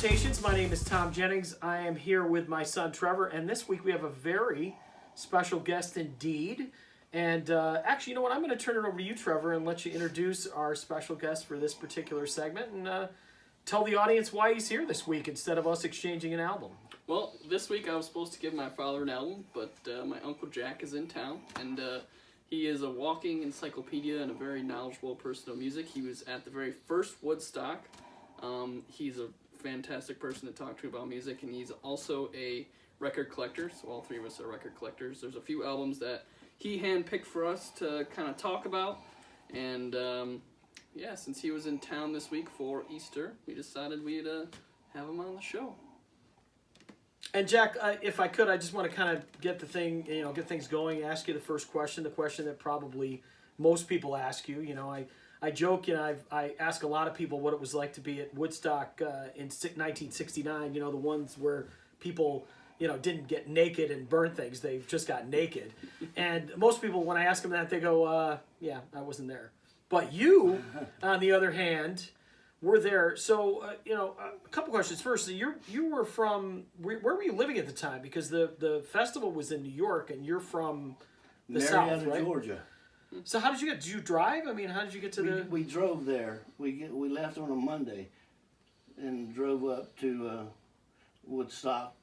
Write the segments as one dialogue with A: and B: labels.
A: Conversations. My name is Tom Jennings. I am here with my son Trevor, and this week we have a very special guest indeed. And actually, you know what? I'm going to turn it over to you, Trevor, and let you introduce our special guest for this particular segment and tell the audience why he's here this week instead of us exchanging an album.
B: Well, this week I was supposed to give my father an album, but my Uncle Jack is in town, and he is a walking encyclopedia and a very knowledgeable person of music. He was at the very first Woodstock. He's a fantastic person to talk to about music, and he's also a record collector, so all three of us are record collectors. There's a few albums that he handpicked for us to kind of talk about, and yeah, since he was in town this week for Easter, we decided we'd have him on the show.
A: And Jack, if I could, I just want to kind of get the thing, get things going. Ask you the first question, the question that probably most people ask you. I joke, I ask a lot of people what it was like to be at Woodstock in 1969. The ones where people, didn't get naked and burn things; they just got naked. And most people, when I ask them that, they go, "Yeah, I wasn't there." But you, on the other hand, were there. So, a couple questions. First, you were from, where were you living at the time? Because the festival was in New York, and you're from the South, right?
C: Georgia.
A: So how did you get? Did you drive? I mean, how did you get to
C: We drove there. We left on a Monday, and drove up to Woodstock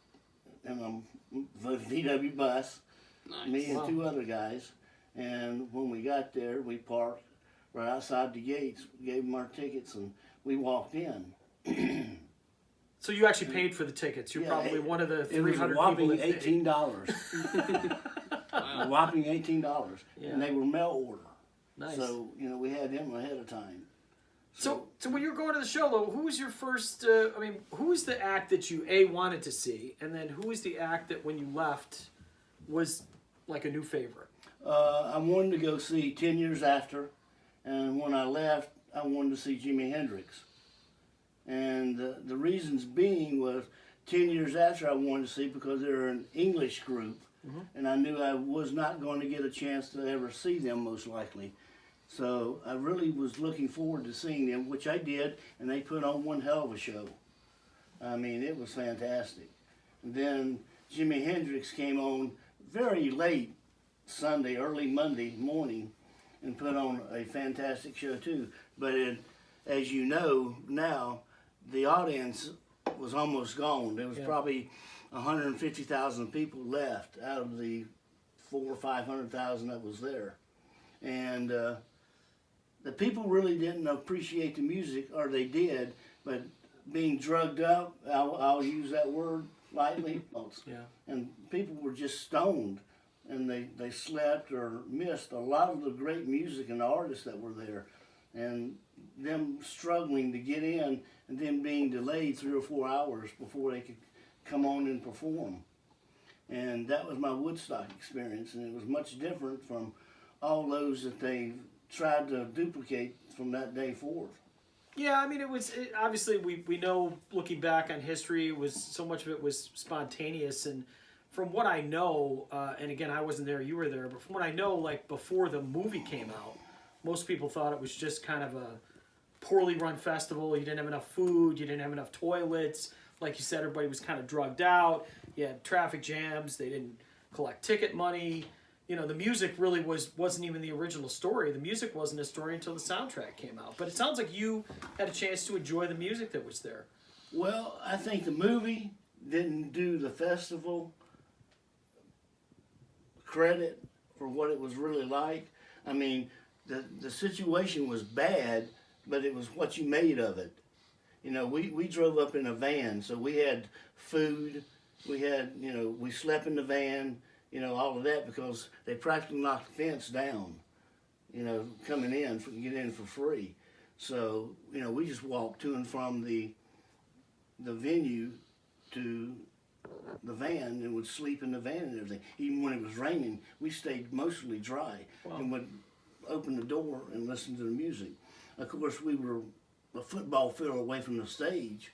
C: in a VW bus.
B: Nice.
C: Me and two other guys. And when we got there, we parked right outside the gates. Gave them our tickets, and we walked in.
A: So you actually paid for the tickets. You're probably one of the 300 people that
C: $18. A whopping $18, and they were mail order.
A: Nice.
C: So we had them ahead of time.
A: So when you were going to the show, though, who was your first? Who was the act that you wanted to see, and then who was the act that when you left was like a new favorite?
C: I wanted to go see 10 Years After, and when I left, I wanted to see Jimi Hendrix. And the reasons being was 10 Years After I wanted to see because they're an English group. Mm-hmm. And I knew I was not going to get a chance to ever see them, most likely. So I really was looking forward to seeing them, which I did, and they put on one hell of a show. I mean, it was fantastic. And then Jimi Hendrix came on very late Sunday, early Monday morning, and put on a fantastic show too. But as you know now, the audience was almost gone. There was probably 150,000 people left out of the 400,000 or 500,000 that was there. And the people really didn't appreciate the music, or they did, but being drugged up, I'll use that word lightly, and people were just stoned, and they slept or missed a lot of the great music and the artists that were there, and them struggling to get in, and then being delayed 3 or 4 hours before they could come on and perform. And that was my Woodstock experience, and it was much different from all those that they tried to duplicate from that day forth.
A: Yeah, I mean, obviously we know, looking back on history, so much of it was spontaneous, and from what I know, and again, I wasn't there, you were there, but from what I know, like before the movie came out, most people thought it was just kind of a poorly run festival. You didn't have enough food, you didn't have enough toilets. Like you said, everybody was kind of drugged out. You had traffic jams. They didn't collect ticket money. The music really wasn't even the original story. The music wasn't a story until the soundtrack came out. But it sounds like you had a chance to enjoy the music that was there.
C: Well, I think the movie didn't do the festival credit for what it was really like. I mean, the situation was bad, but it was what you made of it. We drove up in a van, so we had food, we had, we slept in the van, all of that, because they practically knocked the fence down, coming in, get in for free. So, we just walked to and from the venue to the van and would sleep in the van and everything. Even when it was raining, we stayed mostly dry. Wow. And would open the door and listen to the music. Of course, we were a football field away from the stage,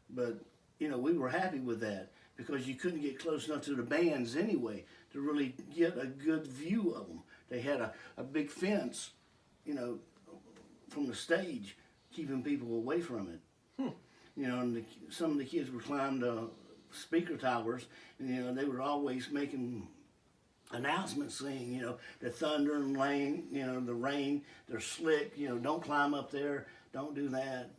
C: but we were happy with that because you couldn't get close enough to the bands anyway to really get a good view of them. They had a big fence, from the stage, keeping people away from it. you know, and some of the kids would climb the speaker towers, and you know, they were always making announcements saying, you know, the thunder and rain, you know, the rain, they're slick, you know, don't climb up there, don't do that.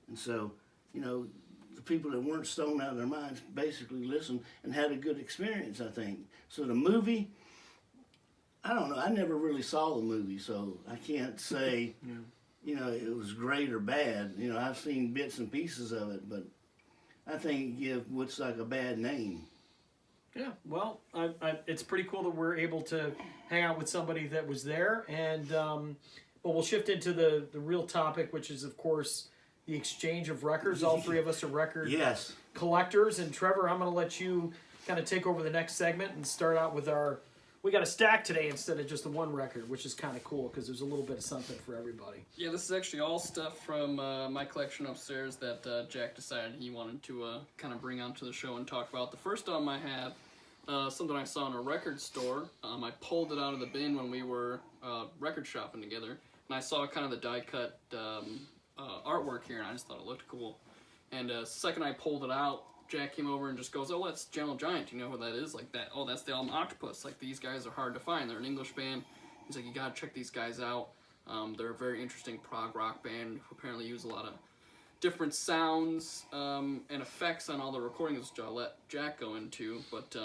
C: And so, you know, the people that weren't stoned out of their minds basically listened and had a good experience, I think. So the movie, I don't know, I never really saw the movie, so I can't say, you know, it was great or bad. You know, I've seen bits and pieces of it, but I think it gives Woodstock a bad name.
A: Yeah, well, it's pretty cool that we're able to hang out with somebody that was there, and but we'll shift into the real topic, which is, of course, the exchange of records. All three of us are record collectors, and Trevor, I'm going to let you kind of take over the next segment and start out with our. We got a stack today instead of just the one record, which is kind of cool because there's a little bit of something for everybody.
B: Yeah, this is actually all stuff from my collection upstairs that Jack decided he wanted to kind of bring onto the show and talk about. The first album I have, something I saw in a record store. I pulled it out of the bin when we were record shopping together, and I saw kind of the die-cut artwork here, and I just thought it looked cool. And second I pulled it out, Jack came over and just goes, "Oh, that's Gentle Giant. Do you know who that is?" Like that. "Oh, that's the album Octopus. Like, these guys are hard to find. They're an English band." He's like, "You gotta check these guys out. They're a very interesting prog rock band who apparently use a lot of different sounds and effects on all the recordings," which I'll let Jack go into. But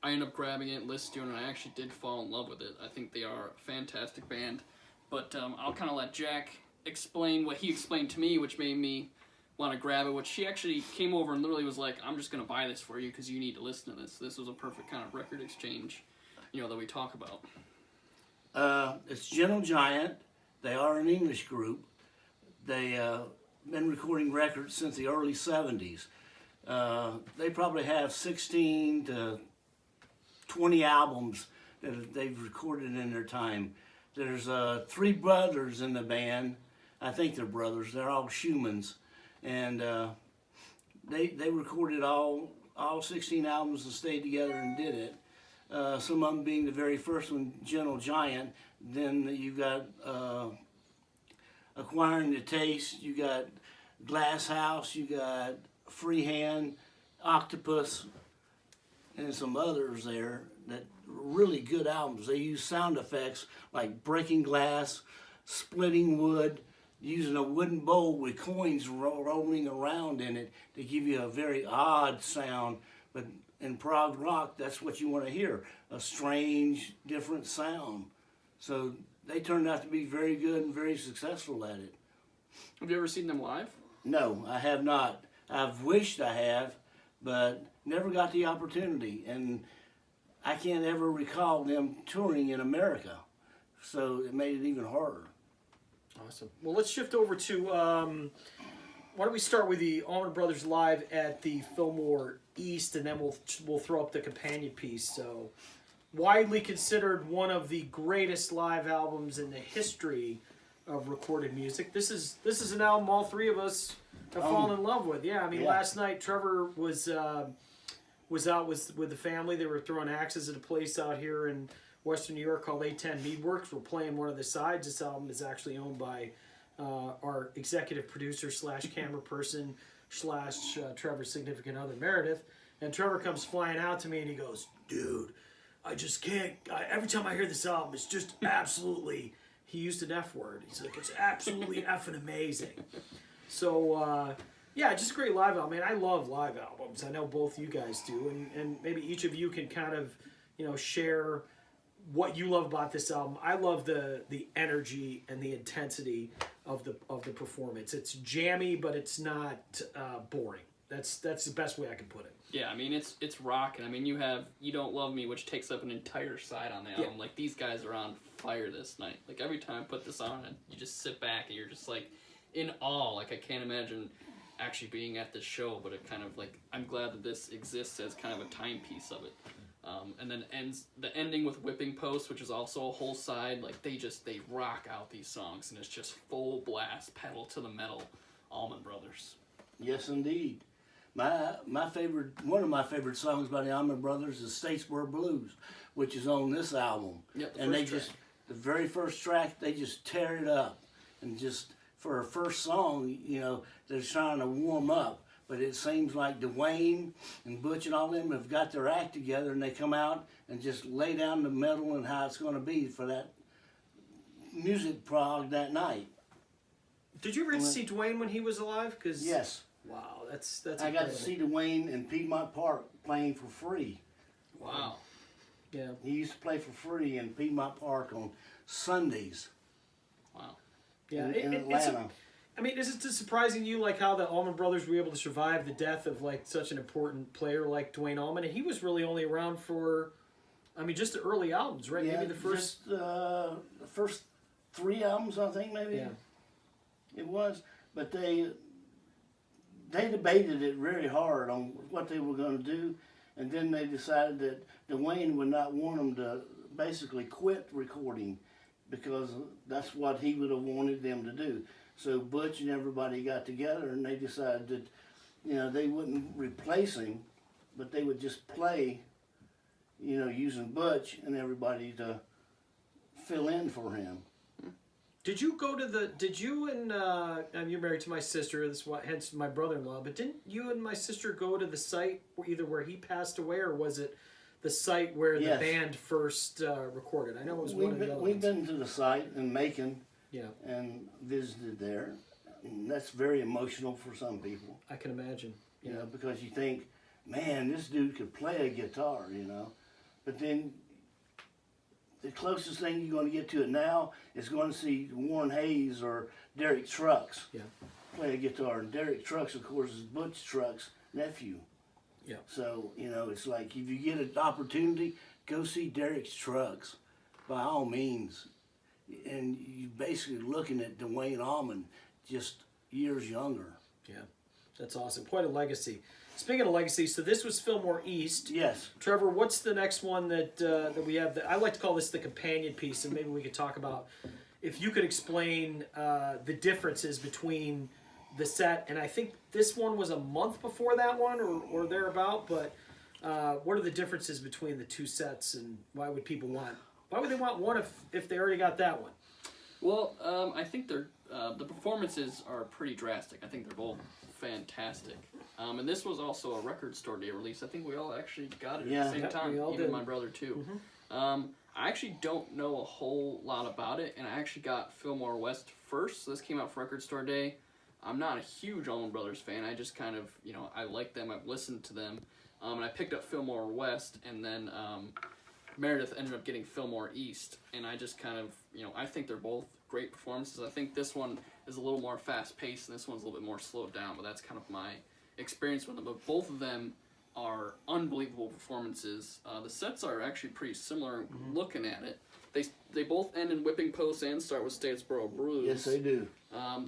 B: I ended up grabbing it, listening to it, and I actually did fall in love with it. I think they are a fantastic band. But I'll kind of let Jack explain what he explained to me, which made me want to grab it, which she actually came over and literally was like, "I'm just going to buy this for you because you need to listen to this." This was a perfect kind of record exchange, you know, that we talk about.
C: It's Gentle Giant. They are an English group. They been recording records since the early 70s. They probably have 16 to 20 albums that they've recorded in their time. There's 3 brothers in the band. I think they're brothers. They're all Schumans. And they recorded all 16 albums and stayed together and did it. Some of them being the very first one, Gentle Giant. Then you got Acquiring the Taste. You got Glass House. You got Freehand, Octopus, and some others there that really good albums. They use sound effects like breaking glass, splitting wood, using a wooden bowl with coins rolling around in it to give you a very odd sound. But in prog rock, that's what you want to hear, a strange, different sound. So they turned out to be very good and very successful at it.
B: Have you ever seen them live?
C: No, I have not. I've wished I have, but never got the opportunity. And I can't ever recall them touring in America. So it made it even harder.
A: Awesome. Well, let's shift over to, why don't we start with the Allman Brothers live at the Fillmore East, and then we'll throw up the companion piece. So, widely considered one of the greatest live albums in the history of recorded music. This is an album all three of us have fallen in love with. Yeah, I mean, last night Trevor was out with the family. They were throwing axes at a place out here in Western New York called A10 Meadworks. We're playing one of the sides. This album is actually owned by our executive producer / camera person / Trevor's significant other, Meredith. And Trevor comes flying out to me and he goes, "Dude, I just can't. Every time I hear this album, it's just absolutely," he used an F word. He's like, "It's absolutely effing amazing." So, yeah, just a great live album. Man, I love live albums. I know both you guys do. And maybe each of you can kind of, share what you love about this album. I love the energy and the intensity of the performance. It's jammy, but it's not boring. That's the best way I can put it.
B: Yeah, I mean, it's rock, and I mean, you have You Don't Love Me, which takes up an entire side on the album.
A: Yeah.
B: Like, these guys are on fire this night. Like, every time I put this on, and you just sit back, and you're just, like, in awe. Like, I can't imagine actually being at this show, but it kind of, like, I'm glad that this exists as kind of a timepiece of it. And then the ending with Whipping Post, which is also a whole side. Like, they rock out these songs, and it's just full blast, pedal to the metal, Allman Brothers.
C: Yes, indeed. My favorite, one of my favorite songs by the Almond Brothers is Statesboro Blues, which is on this album.
B: Yep,
C: the very first track, they just tear it up and just for a first song, you know, they're trying to warm up. But it seems like Dwayne and Butch and all them have got their act together, and they come out and just lay down the metal and how it's going to be for that music prog that night.
A: Did you ever get to see Dwayne when he was alive? Cause,
C: Yes.
A: Wow, that's
C: I got to see Dwayne in Piedmont Park playing for free.
B: Wow.
A: Yeah.
C: He used to play for free in Piedmont Park on Sundays
B: Wow.
A: Yeah.
C: in
A: It's
C: Atlanta.
A: I mean, is it just surprising you, like how the Allman Brothers were able to survive the death of like such an important player like Dwayne Allman? And he was really only around for, I mean, just the early albums, right?
C: Yeah,
A: Maybe the first.
C: just, the first 3 albums, I think, maybe.
A: Yeah.
C: It was, but they debated it very hard on what they were going to do, and then they decided that Dwayne would not want them to basically quit recording because that's what he would have wanted them to do. So Butch and everybody got together and they decided that, you know, they wouldn't replace him, but they would just play, you know, using Butch and everybody to fill in for him.
A: Did you go to the? Did you and you're married to my sister? This is why, hence my brother-in-law. But didn't you and my sister go to the site either where he passed away, or was it the site where
C: Yes.
A: the band first recorded? I know it was one of the other
C: We've
A: ones.
C: been to the site in Macon
A: Yeah,
C: and visited there. And that's very emotional for some people,
A: I can imagine.
C: you know, because you think, man, this dude could play a guitar, you know. But then the closest thing you're going to get to it now is going to see Warren Hayes or Derek Trucks
A: Yeah.
C: play a guitar. And Derek Trucks, of course, is Butch Trucks' nephew.
A: Yeah.
C: So, you know, it's like if you get an opportunity, go see Derek Trucks by all means. And you're basically looking at Dwayne Allman just years younger.
A: Yeah, that's awesome. Quite a legacy. Speaking of legacy, so this was Fillmore East.
C: Yes.
A: Trevor, what's the next one that that we have? I like to call this the companion piece, and maybe we could talk about if you could explain the differences between the set, and I think this one was a month before that one, or thereabout. But what are the differences between the two sets, and why would people want? Why would they want one if they already got that one?
B: Well, I think they're the performances are pretty drastic. I think they're both fantastic. And this was also a record store day release. I think we all actually got it at the same
A: Yep,
B: time,
A: we all
B: even
A: did.
B: my brother too. I actually don't know a whole lot about it, and I actually got Fillmore West first. So this came out for Record Store Day. I'm not a huge Allman Brothers fan. I just kind of, you know, I like them. I've listened to them. And I picked up Fillmore West, and then Meredith ended up getting Fillmore East. And I just kind of, you know, I think they're both great performances. I think this one is a little more fast-paced, and this one's a little bit more slowed down, but that's kind of my experience with them. But both of them are unbelievable performances. The sets are actually pretty similar looking at it. They both end in Whipping Post and start with Statesboro Blues.
C: Yes, they do.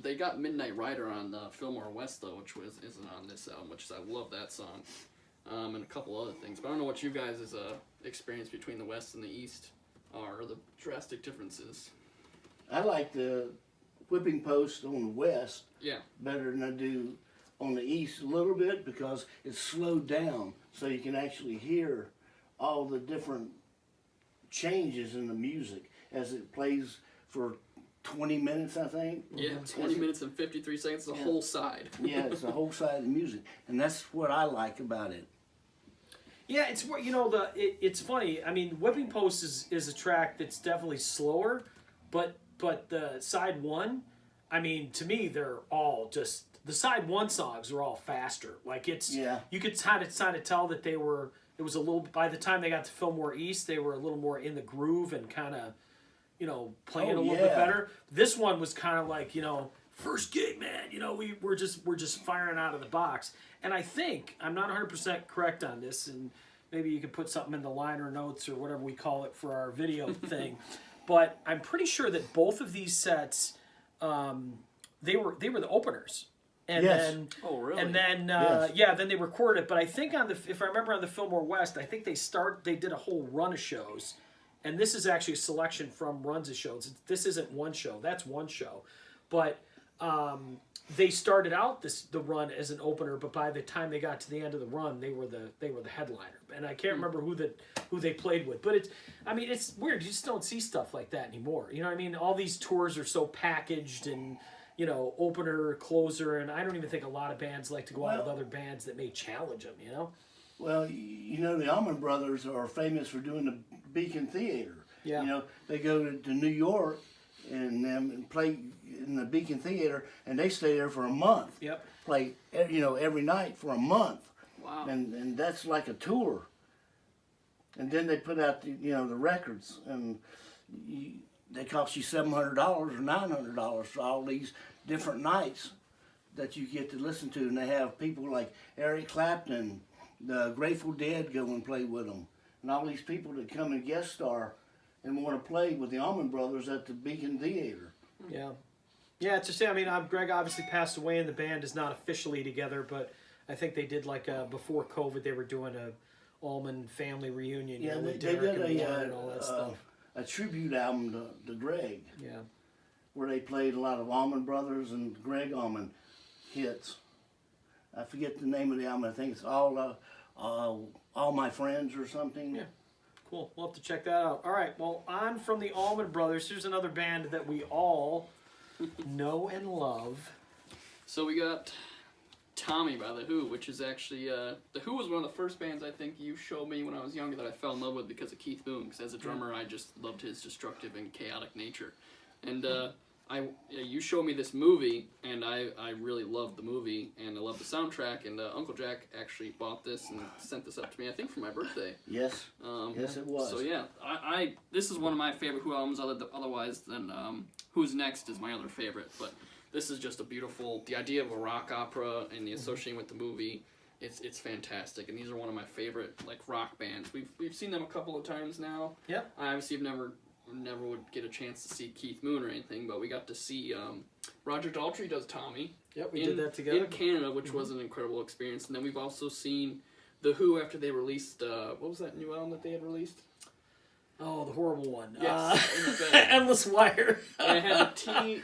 B: They got Midnight Rider on Fillmore West, though, which isn't on this album, which is, I love that song. And a couple other things. But I don't know what you guys' experience between the West and the East are, or the drastic differences.
C: I like the Whipping Post on the West
B: Yeah.
C: better than I do on the East a little bit because it's slowed down so you can actually hear all the different changes in the music as it plays for 20 minutes, I think.
B: Yeah, 20 minutes and 53 seconds, the whole side.
C: Yeah, it's the whole side of the music, and that's what I like about it.
A: Yeah, it's what you know. It's funny. I mean, Whipping Post is a track that's definitely slower, but the side one, I mean, to me, they're all just the side one songs are all faster. Like it's you could kind of tell that they were. It was a little. By the time they got to Fillmore East, they were a little more in the groove and kind of, you know, playing a little bit better. This one was kind of like, you know, first gig, man. You know, we're just firing out of the box. And I think I'm not 100% correct on this, and maybe you could put something in the liner notes or whatever we call it for our video thing. But I'm pretty sure that both of these sets, they were the openers. And then,
B: Oh, really?
A: And then, then they recorded it. But I think if I remember on the Fillmore West, I think they did a whole run of shows, and this is actually a selection from runs of shows. This isn't one show; that's one show. But they started out the run as an opener, but by the time they got to the end of the run, they were the headliner. And I can't remember who they played with. But it's weird. You just don't see stuff like that anymore. You know what I mean? All these tours are so packaged and opener, closer, and I don't even think a lot of bands like to go out with other bands that may challenge them,
C: Well, the Allman Brothers are famous for doing the Beacon Theater.
A: Yeah.
C: They go to New York and play in the Beacon Theater, and they stay there for a month.
A: Yep.
C: Play, every night for a month.
B: Wow.
C: And that's like a tour. And then they put out the records, and they cost you $700 or $900 for all these different nights that you get to listen to. And they have people like Eric Clapton, the Grateful Dead go and play with them, and all these people that come and guest star and want to play with the Allman Brothers at the Beacon Theater.
A: Yeah. Yeah, it's just, Greg obviously passed away and the band is not officially together, but I think they did before COVID, they were doing a Allman family reunion.
C: Yeah,
A: with
C: they
A: Derek
C: did
A: and Warren and all that stuff.
C: a tribute album to Greg.
A: Yeah.
C: Where they played a lot of Allman Brothers and Greg Allman hits. I forget the name of the album. I think it's All My Friends or something.
A: Yeah. Cool. We'll have to check that out. All right. Well, on from the Allman Brothers, here's another band that we all know and love.
B: So we got Tommy by The Who, which is actually, The Who was one of the first bands I think you showed me when I was younger that I fell in love with because of Keith Moon, because as a drummer I just loved his destructive and chaotic nature. And you showed me this movie, and I really loved the movie, and I loved the soundtrack, and Uncle Jack actually bought this and sent this up to me, I think for my birthday.
C: Yes. Yes, it was.
B: So yeah, this is one of my favorite Who albums, otherwise than Who's Next is my other favorite, but this is just a beautiful, the idea of a rock opera and the associating with the movie, it's fantastic, and these are one of my favorite rock bands. We've seen them a couple of times now.
A: Yep.
B: I obviously have never would get a chance to see Keith Moon or anything, but we got to see Roger Daltrey does Tommy.
A: Yep, we did that together.
B: In Canada, which was an incredible experience. And then we've also seen The Who after they released, what was that new album that they had released?
A: Oh, the horrible one.
B: Yes.
A: Endless Wire.
B: And it had a T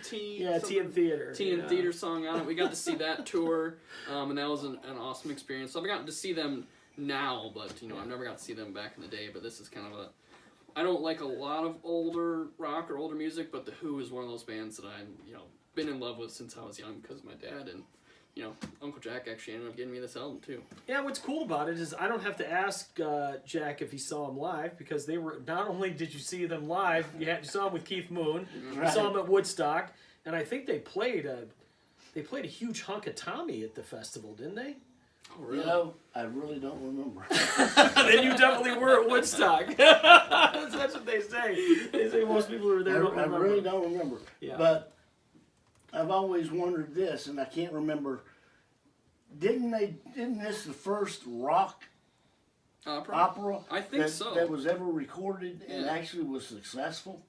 A: in Theater.
B: T in Theater song on it. We got to see that tour, and that was an awesome experience. So I've gotten to see them now, but I've never got to see them back in the day, but this is kind of I don't like a lot of older rock or older music, but The Who is one of those bands that I'm, been in love with since I was young because of my dad, and, Uncle Jack actually ended up getting me this album too.
A: Yeah, what's cool about it is I don't have to ask Jack if he saw them live, because they were, not only did you see them live, you saw them with Keith Moon, you saw them at Woodstock, and I think they played a huge hunk of Tommy at the festival, didn't they?
B: Oh, really?
C: I really don't remember.
A: Then you definitely were at Woodstock. That's what they say. They say most people who are there don't remember.
C: I really don't remember.
A: Yeah.
C: But I've always wondered this, and I can't remember. Isn't this the first rock opera
B: I think so.
C: that was ever recorded and actually was successful?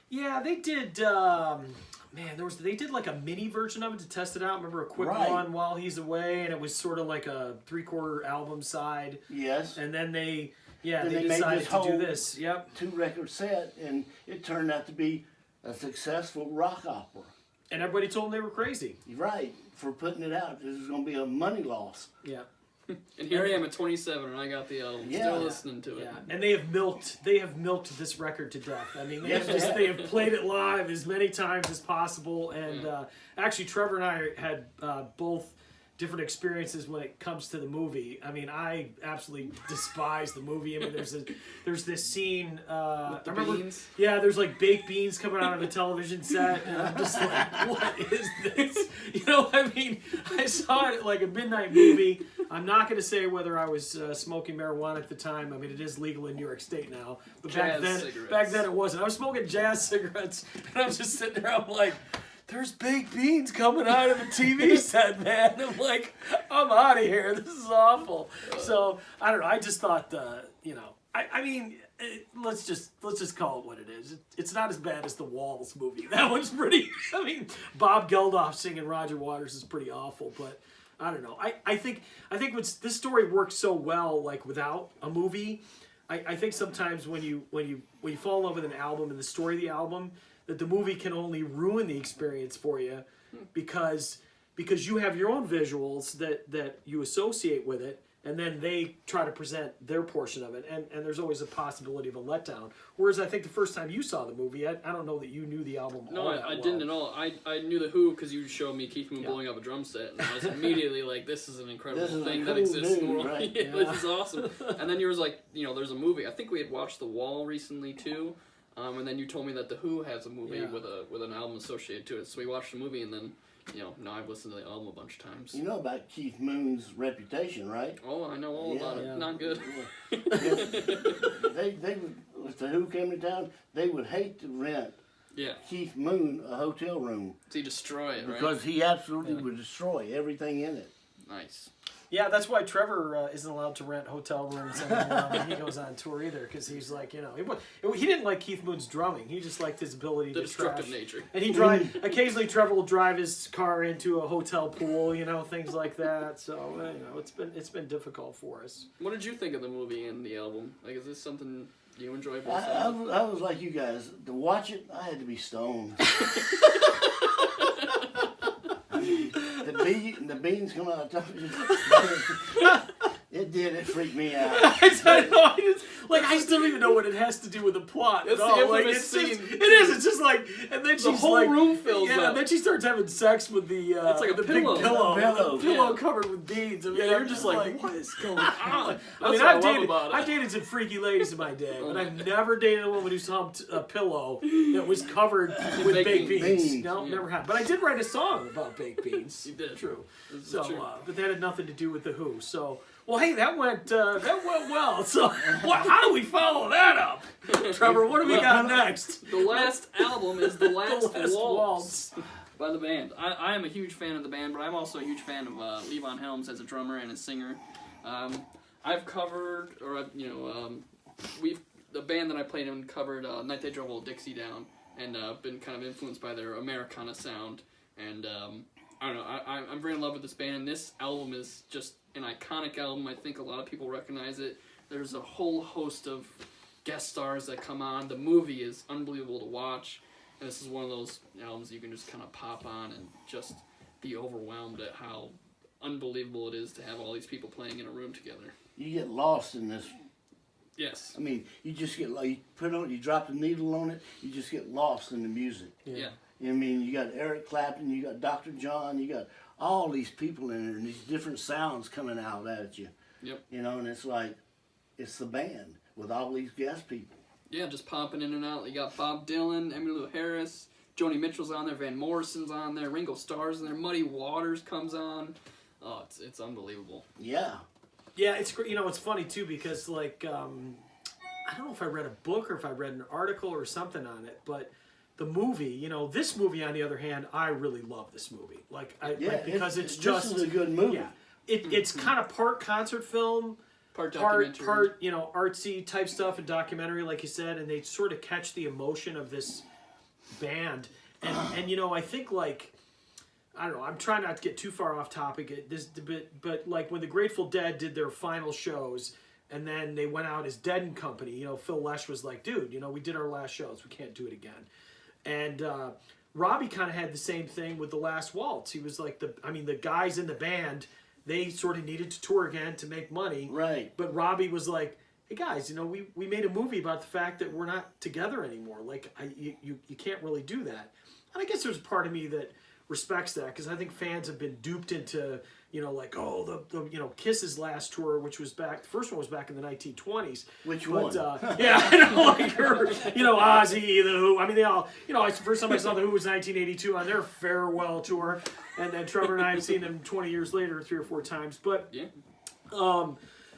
A: Yeah, they did. They did like a mini version of it to test it out. Remember, a quick one while he's away, and it was sort of like a 3/4 album side.
C: Yes.
A: And then they
C: made
A: decided
C: this
A: to do
C: whole
A: this. Yep.
C: 2-record set, and it turned out to be a successful rock opera.
A: And everybody told them they were crazy.
C: Right, for putting it out. This is going to be a money loss.
A: Yeah.
B: And here I am at 27, and I got the album. Still listening to it.
A: Yeah, and they have milked this record to death. I mean, they have played it live as many times as possible. And actually, Trevor and I had both different experiences when it comes to the movie. I mean, I absolutely despise the movie. I mean, there's this scene.
B: With the beans?
A: Yeah, there's like baked beans coming out of a television set, and I'm just like, what is this? I mean, I saw it like a midnight movie. I'm not going to say whether I was smoking marijuana at the time. I mean, it is legal in New York State now, but back then it wasn't. I was smoking jazz cigarettes, and I'm just sitting there. I'm like, there's baked beans coming out of the TV set, man. I'm like, I'm out of here. This is awful. So I don't know. I just thought, I mean, let's just call it what it is. It's not as bad as the Walls movie. That one's pretty. I mean, Bob Geldof singing Roger Waters is pretty awful, but I don't know. I think this story works so well, like without a movie. I think sometimes when you fall in love with an album and the story of the album, that the movie can only ruin the experience for you because you have your own visuals that you associate with it, and then they try to present their portion of it, and there's always a possibility of a letdown. Whereas I think the first time you saw the movie, I don't know that you knew the album.
B: No,
A: all that
B: I
A: well.
B: didn't at all. I knew the Who because you showed me Keith Moon blowing up a drum set, and I was immediately like, "This is an incredible thing that exists in the world.
C: Right?
B: Yeah, this is awesome." And then you was like, there's a movie. I think we had watched The Wall recently too, and then you told me that the Who has a movie with an album associated to it. So we watched the movie, and then now I've listened to the album a bunch of times.
C: You know about Keith Moon's reputation, right?
B: Oh, I know all about it.
A: Yeah.
B: Not good.
C: They would, if the Who came to town, they would hate to rent
B: Yeah.
C: Keith Moon a hotel room
B: So you destroy it, right?
C: because he absolutely would destroy everything in it.
B: Nice.
A: Yeah, that's why Trevor isn't allowed to rent hotel rooms anymore when he goes on tour either, because he's like, he didn't like Keith Moon's drumming. He just liked his ability
B: The
A: to
B: destructive
A: trash.
B: nature.
A: And occasionally Trevor will drive his car into a hotel pool, things like that. So, it's been difficult for us.
B: What did you think of the movie and the album? Like, is this something you enjoy?
C: I was like you guys. To watch it, I had to be stoned. The beans come out of top of it. It freaked me out.
A: I still don't even know what it has to do with the plot.
B: It's
A: at all.
B: the infamous
A: It
B: scene.
A: is. It's just like, and then
B: The whole room fills up.
A: And then she starts having sex with the.
B: It's like a
A: the
B: pillow.
A: big pillow.
C: Pillow.
A: Covered with beans. I mean,
B: You're
A: I'm
B: just like,
A: what is going on?
B: That's what I love
A: I've
B: about it.
A: dated some freaky ladies in my day, but
B: my
A: I've never dated a woman who's humped a pillow that was covered with baked beans. No,
C: Yeah.
A: never had. But I did write a song about baked beans.
B: You did.
A: True.
B: This is
A: So,
B: true.
A: but that had nothing to do with the Who. So, well, hey, that went well. So, how do we follow that up, Trevor? What do we got next?
B: The last album is The Last,
A: Last
B: Waltz by the band. I am a huge fan of the band, but I'm also a huge fan of Levon Helms as a drummer and a singer. I've covered, the band that I played in covered Night They Drove Old Dixie Down, and been kind of influenced by their Americana sound. And I don't know, I'm very in love with this band, and this album is just an iconic album. I think a lot of people recognize it. There's a whole host of guest stars that come on. The movie is unbelievable to watch, and this is one of those albums you can just kind of pop on and just be overwhelmed at how unbelievable it is to have all these people playing in a room together.
C: You get lost in this.
B: Yes.
C: I mean, you just get you drop the needle on it. You just get lost in the music.
B: Yeah.
C: I mean, you got Eric Clapton, you got Dr. John, you got all these people in there, and these different sounds coming out at you.
B: Yep.
C: And it's like, it's the band with all these guest people.
B: Yeah, just popping in and out. You got Bob Dylan, Emmylou Harris, Joni Mitchell's on there, Van Morrison's on there, Ringo Starr's in there, Muddy Waters comes on. Oh, it's unbelievable.
C: Yeah.
A: Yeah, it's great. It's funny too because I don't know if I read a book or if I read an article or something on it, but the movie, this movie on the other hand, I really love this movie. Because it's just
C: this is a good movie.
A: Yeah, it's kind of part concert film,
B: Part
A: part
B: documentary.
A: artsy type stuff and documentary, like you said, and they sort of catch the emotion of this band, and I think I don't know. I'm trying not to get too far off topic but like when the Grateful Dead did their final shows, and then they went out as Dead and Company. Phil Lesh was like, "Dude, we did our last shows. We can't do it again." And Robbie kind of had the same thing with The Last Waltz. He was like the guys in the band, they sort of needed to tour again to make money.
C: Right.
A: But Robbie was like, "Hey guys, we made a movie about the fact that we're not together anymore. You can't really do that." And I guess there's a part of me that respects that, because I think fans have been duped into the Kiss's last tour, which was the first one was back in the 1920s.
C: Which one?
A: Yeah, I know, like her, Ozzy, the Who. I mean, they all, the first time I saw the Who was 1982 on their farewell tour, and then Trevor and I have seen them 20 years later 3 or 4 times. But
B: Yeah.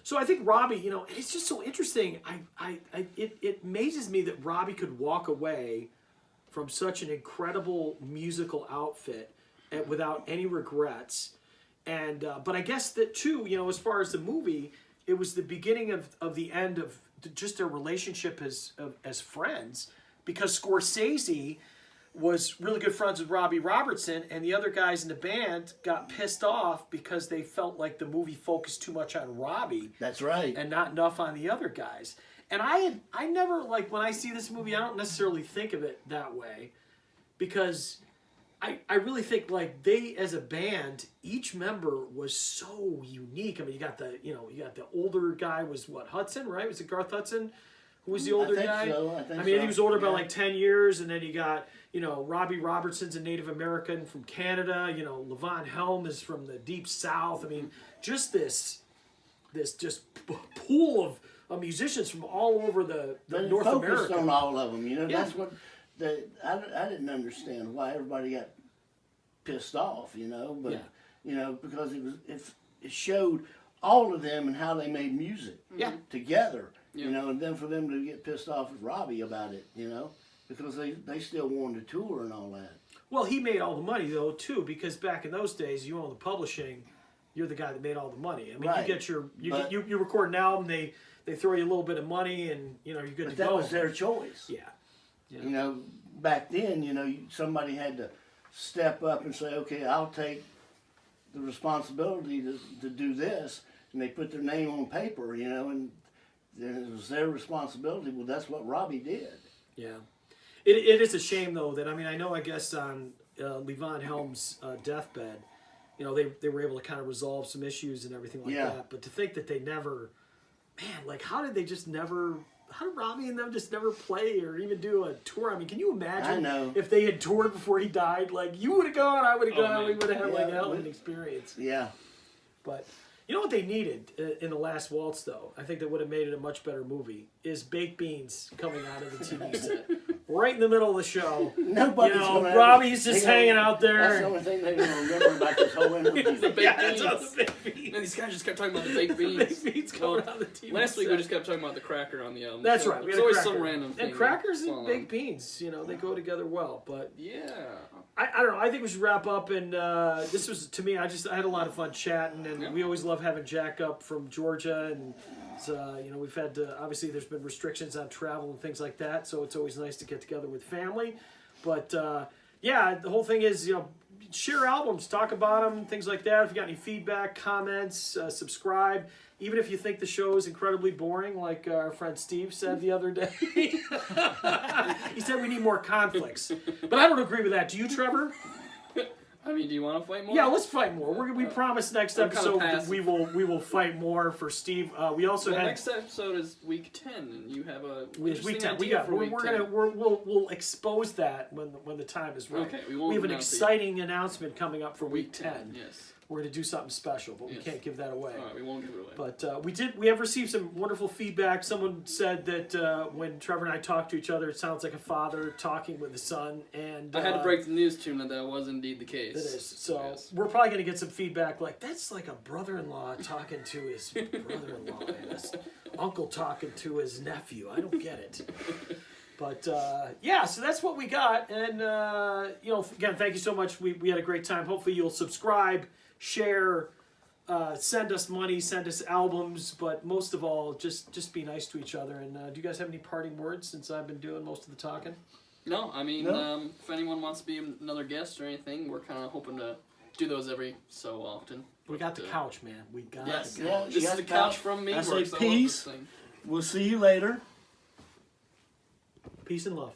A: so I think Robbie, it's just so interesting. It amazes me that Robbie could walk away from such an incredible musical outfit without any regrets. And but I guess that too, as far as the movie, it was the beginning of the end of just their relationship as friends, because Scorsese was really good friends with Robbie Robertson, and the other guys in the band got pissed off because they felt like the movie focused too much on Robbie.
C: That's right.
A: And not enough on the other guys. And I never, when I see this movie, I don't necessarily think of it that way, because I really think like they as a band, each member was so unique. I mean, you got the older guy was what, Hudson, right? Was it Garth Hudson? Who was the older guy?
C: So.
A: I mean, he was older by like 10 years, and then you got, Robbie Robertson's a Native American from Canada. Levon Helm is from the Deep South. I mean, just this just pool of musicians from all over the North
C: focused
A: America.
C: on all of them,
A: Yeah.
C: That's what I didn't understand why everybody got pissed off, but because it showed all of them and how they made music together, and then for them to get pissed off with Robbie about it, because they still wanted to tour and all that.
A: Well, he made all the money though too, because back in those days, you own the publishing, you're the guy that made all the money. I mean,
C: Right.
A: you record an album, they throw you a little bit of money, and you're good to go.
C: That was their choice.
A: Yeah.
C: Back then, somebody had to step up and say, okay, I'll take the responsibility to do this, and they put their name on paper, and then it was their responsibility. Well, that's what Robbie did.
A: Yeah. It is a shame though that, I guess on Levon Helm's deathbed, they were able to kind of resolve some issues and everything like that. But to think that they never, man, like how did Robbie and them just never play or even do a tour? I mean, can you imagine if they had toured before he died? Like, you would have gone, I would have gone, we would have had like a hell of an experience.
C: Yeah.
A: But you know what they needed in The Last Waltz, though? I think that would have made it a much better movie, is baked beans coming out of the TV set. Right in the middle of the show.
C: Nobody's
A: Robbie's just hanging out there.
C: That's the only thing they're going to remember about this whole interview.
B: The baked beans.
A: The baked beans.
B: And these guys just kept talking about the baked beans.
A: Baked beans coming out of the TV
B: Last week
A: set.
B: we just kept talking about the cracker on the album.
A: That's
B: so
A: right.
B: There's always some random thing.
A: And crackers and
B: going
A: baked
B: on.
A: beans, they go together well. But
B: Yeah.
A: I don't know. I think we should wrap up. And this was, to me, I had a lot of fun chatting. And we always love having Jack up from Georgia. And, we've had, obviously, there's been restrictions on travel and things like that. So it's always nice to get together with family. But, the whole thing is, share albums, talk about them, things like that. If you got any feedback, comments, subscribe. Even if you think the show is incredibly boring, like our friend Steve said the other day. He said we need more conflicts. But I don't agree with that. Do you, Trevor?
B: I mean, do you want to fight more?
A: Yeah, let's fight more. We promise next
B: I'm kinda
A: episode
B: passive.
A: we will fight more for Steve. We also
B: The
A: had
B: next episode is week 10, and you have a
A: week
B: interesting
A: 10.
B: idea for week 10.
A: We'll expose that when the time is right.
B: Okay, we won't
A: have an
B: announce it
A: exciting announcement coming up for week 10.
B: Yes.
A: We're going to do something special, but we
B: Yes.
A: can't give that away.
B: All right, we won't give it away.
A: But we have received some wonderful feedback. Someone said that when Trevor and I talk to each other, it sounds like a father talking with his son. And
B: I had to break the news to him that was indeed the case.
A: It is. So
B: Yes.
A: we're probably going to get some feedback like, that's like a brother-in-law talking to his brother-in-law. And his uncle talking to his nephew. I don't get it. But, so that's what we got. And, again, thank you so much. We had a great time. Hopefully you'll subscribe, share, send us money, send us albums, but most of all, just be nice to each other. And do you guys have any parting words since I've been doing most of the talking?
B: No, I mean,
C: No.
B: if anyone wants to be another guest or anything, we're kind of hoping to do those every so often.
A: We got the
B: But,
A: couch, man. We got
B: Yes,
A: the
C: Yeah,
A: couch.
C: you
B: this
C: got
B: is the
C: the
B: couch
C: couch.
B: from me.
C: I say
B: Works. I love
C: peace.
B: this thing.
C: We'll see you later.
A: Peace and love.